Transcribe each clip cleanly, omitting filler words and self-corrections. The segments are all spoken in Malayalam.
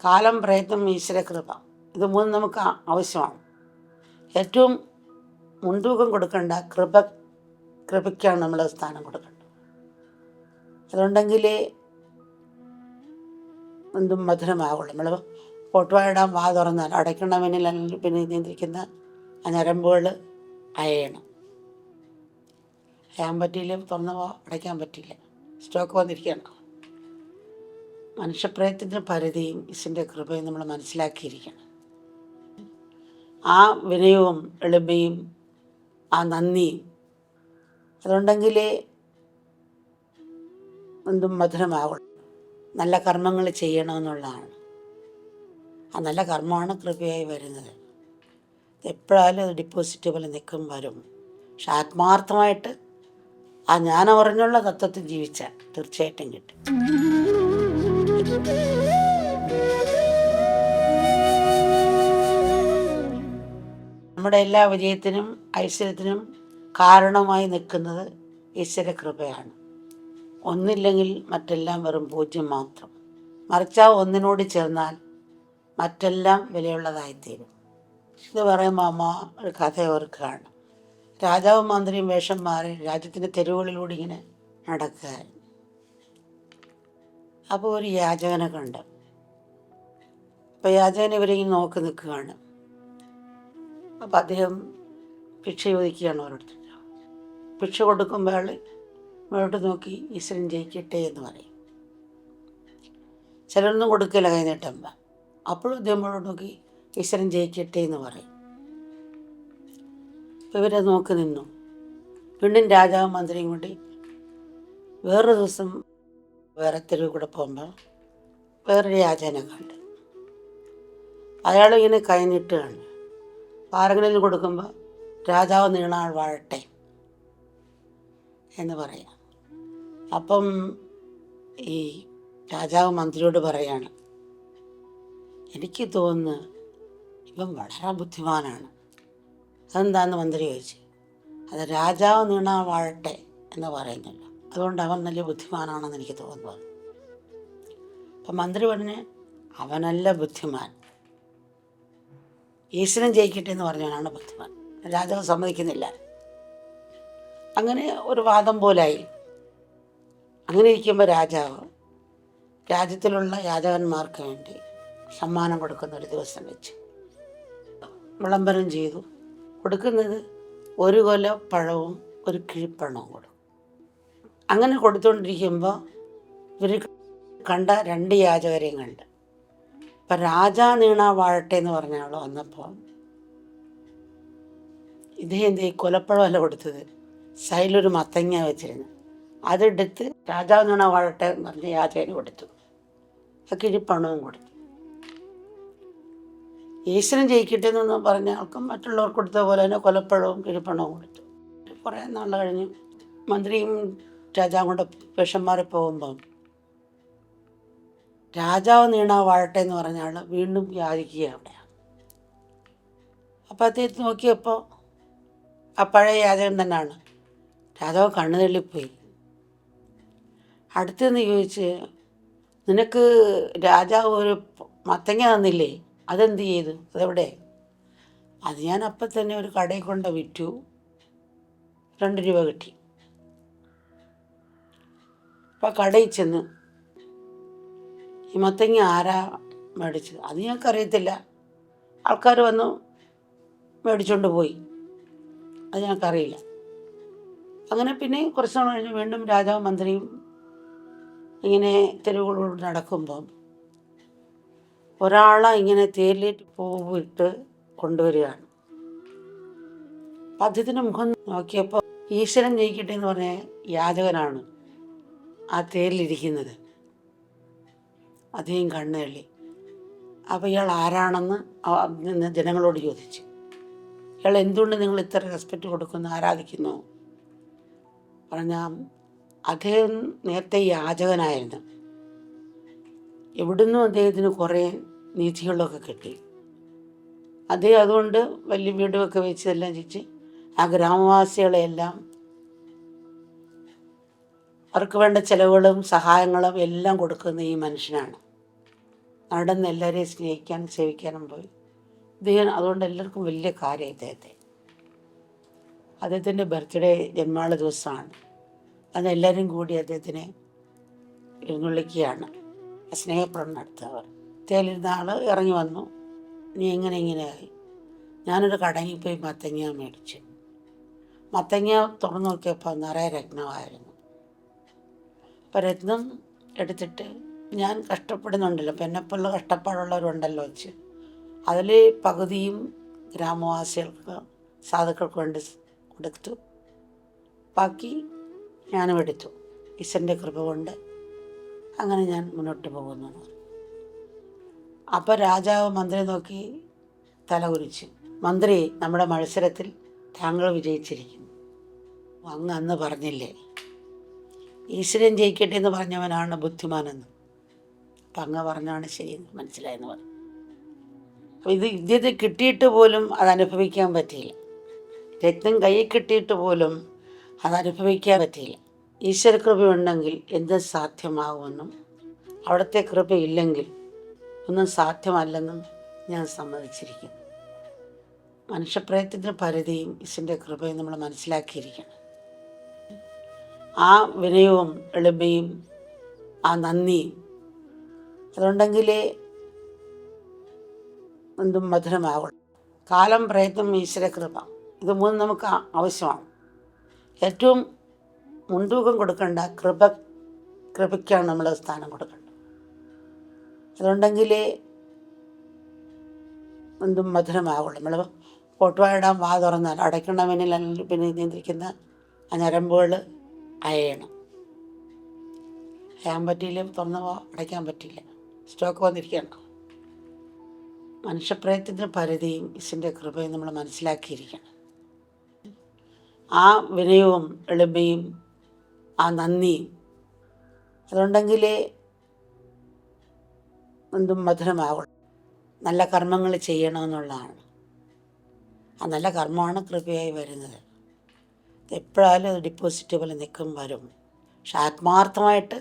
കാലം, പ്രയത്നം, ഈശ്വരകൃപ, ഇത് മൂന്നും നമുക്ക് ആവശ്യമാണ്. ഏറ്റവും മുൻതൂക്കം കൊടുക്കേണ്ട കൃപയ്ക്കാണ് നമ്മൾ സ്ഥാനം കൊടുക്കേണ്ടത്. അതുണ്ടെങ്കിലേ എന്തും മധുരമാവുള്ളൂ. നമ്മൾ പൊട്ടുവായിടാൻ വാ തുറന്നാൽ അടയ്ക്കണമെന്നിൽ പിന്നെ നിയന്ത്രിക്കുന്ന ആ ഞരമ്പുകൾ അയയണം. അയാൻ പറ്റിയില്ല, തുറന്ന വാ അടയ്ക്കാൻ പറ്റില്ല, സ്റ്റോക്ക് വന്നിരിക്കണം. മനുഷ്യപ്രയത്നത്തിന് പരിധിയും ഈശ്വരൻ്റെ കൃപയും നമ്മൾ മനസ്സിലാക്കിയിരിക്കണം. ആ വിനയവും എളിമയും ആ നന്ദിയും അതുണ്ടെങ്കിലേ എന്തും മധുരമാവുള്ളൂ. നല്ല കർമ്മങ്ങൾ ചെയ്യണമെന്നുള്ളതാണ്. ആ നല്ല കർമ്മമാണ് കൃപയായി വരുന്നത്. എപ്പോഴായാലും അത് ഡിപ്പോസിറ്റ് പോലെ നിൽക്കും, വരും. പക്ഷെ ആത്മാർത്ഥമായിട്ട് ആ ജ്ഞാനമറിഞ്ഞുള്ള തത്വത്തിൽ ജീവിച്ചാൽ തീർച്ചയായിട്ടും കിട്ടും. നമ്മുടെ എല്ലാ വിജയത്തിനും ഐശ്വര്യത്തിനും കാരണമായി നിൽക്കുന്നത് ഈശ്വര കൃപയാണ്. ഒന്നില്ലെങ്കിൽ മറ്റെല്ലാം വെറും പൂജ്യം മാത്രം. മറിച്ച് ആ ഒന്നിനോട് ചേർന്നാൽ മറ്റെല്ലാം വിലയുള്ളതായിത്തീരും. ഇത് പറയുമ്പോൾ അമ്മ ഒരു കഥ ഓർക്കുകയാണ്. രാജാവും മന്ത്രിയും വേഷം മാറി രാജ്യത്തിൻ്റെ തെരുവുകളിലൂടെ ഇങ്ങനെ നടക്കുകയായിരുന്നു. അപ്പോൾ ഒരു യാചകനെ കണ്ട്. അപ്പോൾ യാചകൻ ഇവരിങ്ങനെ നോക്കി നിൽക്കുകയാണ്. അപ്പോൾ അദ്ദേഹം ഭിക്ഷ ചോദിക്കുകയാണ് ഓരോരുത്തർ. ഭിക്ഷ കൊടുക്കുമ്പോൾ അയാൾ മുന്നോട്ട് നോക്കി ഈശ്വരൻ ജയിക്കട്ടെ എന്ന് പറയും. ചിലരൊന്നും കൊടുക്കില്ല കൈ നീട്ടുമ്പോൾ. അപ്പോഴും അദ്ദേഹം മുന്നോട്ട് നോക്കി ഈശ്വരൻ ജയിക്കട്ടെ എന്ന് പറയും. അപ്പോൾ ഇവരെ നോക്കി നിന്നു. വീണ്ടും രാജാവും മന്ത്രിയും കൂടി വേറൊരു ദിവസം വേറെ തെരുവ് കൂടെ പോകുമ്പോൾ വേറൊരു യാചകനെ കണ്ട്. അയാളിങ്ങനെ കൈ നീട്ടുകയാണ്. ആരെങ്കിലും കൊടുക്കുമ്പോൾ രാജാവ് നീണാൾ വാഴട്ടെ എന്ന് പറയാം. അപ്പം ഈ രാജാവ് മന്ത്രിയോട് പറയാണ്, എനിക്ക് തോന്നുന്നു ഇവൻ വളരെ ബുദ്ധിമാനാണ്. അതെന്താണെന്ന് മന്ത്രി ചോദിച്ചു. അത് രാജാവ് നീണാൾ വാഴട്ടെ എന്ന് പറയുന്നില്ല, അതുകൊണ്ട് അവൻ നല്ല ബുദ്ധിമാനാണെന്ന് എനിക്ക് തോന്നുന്നത്. അപ്പം മന്ത്രി പറഞ്ഞ്, അവനല്ല ബുദ്ധിമാൻ, ഈശ്വരൻ ജയിക്കട്ടെ എന്ന് പറഞ്ഞവനാണ് ബുദ്ധിമാൻ. രാജാവ് സമ്മതിക്കുന്നില്ല. അങ്ങനെ ഒരു വാദം പോലായി. അങ്ങനെ ഇരിക്കുമ്പോൾ രാജാവ് രാജ്യത്തിലുള്ള യാചകന്മാർക്ക് വേണ്ടി സമ്മാനം കൊടുക്കുന്ന ഒരു ദിവസം വെച്ച് വിളംബരം ചെയ്തു. കൊടുക്കുന്നത് ഒരു കൊല പഴവും ഒരു കിഴിപ്പണവും കൊടുക്കും. അങ്ങനെ കൊടുത്തുകൊണ്ടിരിക്കുമ്പോൾ ഇവർ കണ്ട രണ്ട് യാചകരെയും കണ്ട്. അപ്പം രാജാ നീണ വാഴട്ടെ എന്ന് പറഞ്ഞ ആൾ വന്നപ്പോൾ ഇദ്ദേഹം ഈ കൊലപ്പഴമല്ല കൊടുത്തത്, സൈഡിലൊരു മത്തങ്ങ വെച്ചിരുന്നു. അതെടുത്ത് രാജാവ് നീണ വാഴട്ടെ എന്ന് പറഞ്ഞ് യാചകന് കൊടുത്തു. ആ കിഴിപ്പണവും കൊടുത്തു. ഈശ്വരൻ ജയിക്കട്ടെ എന്നൊന്നും പറഞ്ഞ ആൾക്കും മറ്റുള്ളവർക്ക് കൊടുത്ത പോലെ തന്നെ കൊലപ്പഴവും കിഴിപ്പണവും കൊടുത്തു. കുറേ നാൾ കഴിഞ്ഞ് മന്ത്രിയും രാജാവും കൂടെ വേഷം മാറി പോകുമ്പം രാജാവ് നീണ വാഴട്ടെ എന്ന് പറഞ്ഞ ആൾ വീണ്ടും യാചിക്കുക അവിടെയാണ്. അപ്പോൾ അദ്ദേഹത്തെ നോക്കിയപ്പോൾ ആ പഴയ യാചകൻ തന്നെയാണ്. രാജാവ് കണ്ണു തള്ളിപ്പോയി. അടുത്തെന്ന് ചോദിച്ച്, നിനക്ക് രാജാവ് ഒരു മത്തങ്ങ തന്നില്ലേ, അതെന്ത് ചെയ്തു, അതെവിടെ? അത് ഞാൻ അപ്പം തന്നെ ഒരു കടയിൽ കൊണ്ട് വിറ്റു, 2 രൂപ കിട്ടി. അപ്പോൾ കടയിൽ ചെന്ന് ഈ മത്തങ്ങ ആരാ മേടിച്ചത്? അത് ഞങ്ങൾക്കറിയത്തില്ല, ആൾക്കാർ വന്നു മേടിച്ചുകൊണ്ട് പോയി, അത് ഞങ്ങൾക്കറിയില്ല. അങ്ങനെ പിന്നെ കുറച്ച് നാൾ കഴിഞ്ഞ് വീണ്ടും രാജാവും മന്ത്രിയും ഇങ്ങനെ തെരുവുകളിലൂടെ നടക്കുമ്പം ഒരാളെ ഇങ്ങനെ തേരിലേറ്റ് പൂവിട്ട് കൊണ്ടുവരികയാണ്. അപ്പം അദ്ദേഹത്തിൻ്റെ മുഖം നോക്കിയപ്പോൾ ഈശ്വരൻ ജയിക്കട്ടെ എന്ന് പറഞ്ഞ യാചകനാണ് ആ തേരിലിരിക്കുന്നത്. അദ്ദേഹം കണ്ണു തള്ളി. അപ്പോൾ ഇയാൾ ആരാണെന്ന് ജനങ്ങളോട് ചോദിച്ചു. ഇയാൾ എന്തുകൊണ്ട് നിങ്ങൾ ഇത്ര റെസ്പെക്റ്റ് കൊടുക്കുന്നു, ആരാധിക്കുന്നു? പറഞ്ഞാൽ അദ്ദേഹം നേരത്തെ യാചകനായിരുന്നു. എവിടുന്നും അദ്ദേഹത്തിന് കുറേ നിധികളൊക്കെ കിട്ടി. അദ്ദേഹം അതുകൊണ്ട് വലിയ വീടുമൊക്കെ വെച്ചതെല്ലാം വെച്ച് ആ ഗ്രാമവാസികളെയെല്ലാം അവർക്ക് വേണ്ട ചിലവുകളും സഹായങ്ങളും എല്ലാം കൊടുക്കുന്ന ഈ മനുഷ്യനാണ്. നടന്ന് എല്ലാവരെയും സ്നേഹിക്കാനും സേവിക്കാനും പോയി. ഇദ്ദേഹം അതുകൊണ്ട് എല്ലാവർക്കും വലിയ കാര്യം അദ്ദേഹത്തിൻ്റെ ബർത്ത്ഡേ ജന്മനാൾ ദിവസമാണ്. അന്ന് എല്ലാവരും കൂടി അദ്ദേഹത്തിനെ എഴുന്നള്ളിക്കുകയാണ്, സ്നേഹപ്രകടനം നടത്തുന്നവർ. തേലിരുന്ന ആൾ ഇറങ്ങി വന്നു. നീ ഇങ്ങനെയായി. ഞാനൊരു കടയിൽ പോയി മത്തങ്ങ മേടിച്ചു. മത്തങ്ങ തുറന്നു നോക്കിയപ്പോൾ നിറയെ രത്നമായിരുന്നു. അപ്പം രത്നം എടുത്തിട്ട് ഞാൻ കഷ്ടപ്പെടുന്നുണ്ടല്ലോ, അപ്പം എന്നെപ്പോലുള്ള കഷ്ടപ്പാടുള്ളവരുണ്ടല്ലോ വെച്ച് അതിൽ പകുതിയും ഗ്രാമവാസികൾക്ക് സാധുക്കൾക്ക് വേണ്ടി കൊടുത്തു. ബാക്കി ഞാനും എടുത്തു. ഈശ്വരൻ്റെ കൃപ കൊണ്ട് അങ്ങനെ ഞാൻ മുന്നോട്ട് പോകുന്നു. അപ്പോൾ രാജാവ് മന്ത്രി നോക്കി തല കുരിച്ചു. മന്ത്രി, നമ്മുടെ മത്സരത്തിൽ താങ്കൾ വിജയിച്ചിരിക്കുന്നു. അങ്ങ് അന്ന് പറഞ്ഞില്ലേ ഈശ്വരൻ ജയിക്കട്ടെ എന്ന് പറഞ്ഞവനാണ് ബുദ്ധിമാനെന്ന്. അപ്പം അങ്ങ് പറഞ്ഞാണ് ശരിയെന്ന് മനസ്സിലായെന്ന് പറഞ്ഞു. അപ്പോൾ ഇദ്ദേഹത്തെ കിട്ടിയിട്ട് പോലും അത് അനുഭവിക്കാൻ പറ്റിയില്ല. രത്നം കയ്യിൽ കിട്ടിയിട്ട് പോലും അത് അനുഭവിക്കാൻ പറ്റിയില്ല. ഈശ്വര കൃപയുണ്ടെങ്കിൽ എന്ത് സാധ്യമാകുമെന്നും അവിടുത്തെ കൃപയില്ലെങ്കിൽ ഒന്നും സാധ്യമല്ലെന്നും ഞാൻ സമ്മതിച്ചിരിക്കുന്നു. മനുഷ്യപ്രയത്നത്തിൻ്റെ പരിധിയും ഈശ്വരൻ്റെ കൃപയും നമ്മൾ മനസ്സിലാക്കിയിരിക്കണം. ആ വിനയവും എളിമയും ആ നന്ദിയും അതുണ്ടെങ്കിലേ എന്തും മധുരമാകുള്ളൂ. കാലം, പ്രയത്നം, ഈശ്വര കൃപ, ഇത് മൂന്നും നമുക്ക് ആവശ്യമാണ്. ഏറ്റവും മുൻതൂക്കം കൊടുക്കേണ്ട കൃപയ്ക്കാണ് നമ്മൾ സ്ഥാനം കൊടുക്കേണ്ടത്. അതുണ്ടെങ്കിലേ എന്തും മധുരമാകുള്ളൂ. നമ്മൾ കോട്ടുവായിടാൻ വാ തുറന്നാൽ അടയ്ക്കണമെന്നിൽ പിന്നെ നിയന്ത്രിക്കുന്ന ആ ഞരമ്പുകൾ അയയണം. അയാൻ പറ്റിയില്ല, തുറന്ന വാ അടയ്ക്കാൻ പറ്റില്ല, സ്റ്റോക്ക് വന്നിരിക്കണം. മനുഷ്യപ്രയത്നത്തിൻ്റെ പരിധിയും ഈശ്വരൻ്റെ കൃപയും നമ്മൾ മനസ്സിലാക്കിയിരിക്കണം. ആ വിനയവും എളിമയും ആ നന്ദിയും അതുണ്ടെങ്കിലേ എന്തും മധുരമാകുള്ളൂ. നല്ല കർമ്മങ്ങൾ ചെയ്യണമെന്നുള്ളതാണ്. ആ നല്ല കർമ്മമാണ് കൃപയായി വരുന്നത്. എപ്പോഴായാലും അത് ഡിപ്പോസിറ്റ് പോലെ നിൽക്കും, വരും. പക്ഷെ ആത്മാർത്ഥമായിട്ട്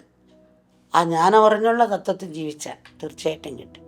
ആ ജ്ഞാനം അറിഞ്ഞുള്ള തത്വത്തിൽ ജീവിച്ചാൽ തീർച്ചയായിട്ടും കിട്ടും.